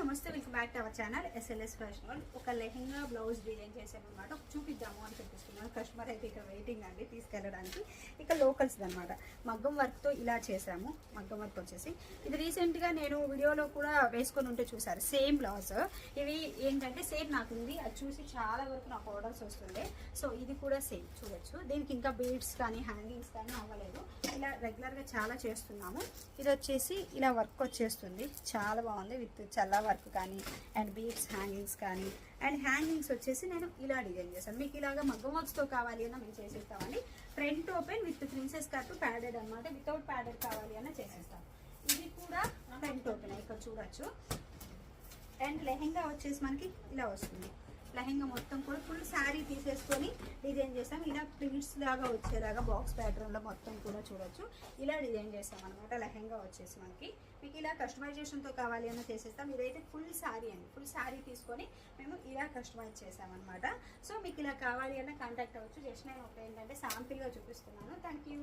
నమస్తే, welcome back to our channel SLS fashion world. ఒక lehenga blouse design చేసామన్నమాట. చూపిద్దాము అని చెప్పిస్తున్నాను. కస్టమర్ అయితే ఇక వెయిటింగ్ అండి తీసుకెళ్ళడానికి. ఇక లోకల్స్ అనమాట. మగ్గం వర్క్తో ఇలా చేసాము. మగ్గం వర్క్ వచ్చేసి ఇది రీసెంట్గా నేను వీడియోలో కూడా వేసుకొని ఉంటే చూసారు. Same blouse. ఇవి ఏంటంటే సేమ్ నాకు ఉంది, అది చూసి చాలా వరకు నాకు ఆర్డర్స్ వస్తుండే. సో ఇది కూడా సేమ్ చూడొచ్చు. దీనికి ఇంకా బీడ్స్ కానీ హ్యాంగింగ్స్ కానీ అవ్వలేదు. ఇలా రెగ్యులర్గా చాలా చేస్తున్నాము. ఇది వచ్చేసి ఇలా వర్క్ వచ్చేస్తుంది, చాలా బాగుంది. విత్ చల్లా వర్క్ కానీ అండ్ బీడ్స్ హ్యాంగింగ్స్ కానీ. అండ్ హ్యాంగింగ్స్ వచ్చేసి నేను ఇలా డిజైన్ చేశాను. మీకు ఇలాగా మగ్గం వర్క్స్తో కావాలి అన్న మేము చేసేస్తామండి. Front open with princess cut padded అనమాట. వితౌట్ ప్యాడెడ్ కావాలి అన్న చేసేస్తాం. ఇది కూడా ఫ్రంట్ ఓపెన్, ఇక్కడ చూడొచ్చు. అండ్ లెహెంగా వచ్చేసి మనకి ఇలా వస్తుంది. లెహెంగా మొత్తం కూడా ఫుల్ శారీ తీసేసుకొని డిజైన్ చేస్తాం. ఇలా ప్రింట్స్ లాగా వచ్చేలాగా బాక్స్ ప్యాటర్న్లో మొత్తం కూడా చూడొచ్చు. ఇలా డిజైన్ చేస్తాం అనమాట. లెహెంగా వచ్చేసి మనకి మీకు ఇలా కస్టమైజేషన్తో కావాలి అన్న చేసేస్తాం. ఇదైతే ఫుల్ శారీ అండి. ఫుల్ శారీ తీసుకొని మేము ఇలా కస్టమైజ్ చేసామన్నమాట. సో మీకు ఇలా కావాలి అన్న కాంటాక్ట్ అవ్వచ్చు. జస్ట్ నేను ఒక ఏంటంటే శాంపిల్గా చూపిస్తున్నాను. Thank you.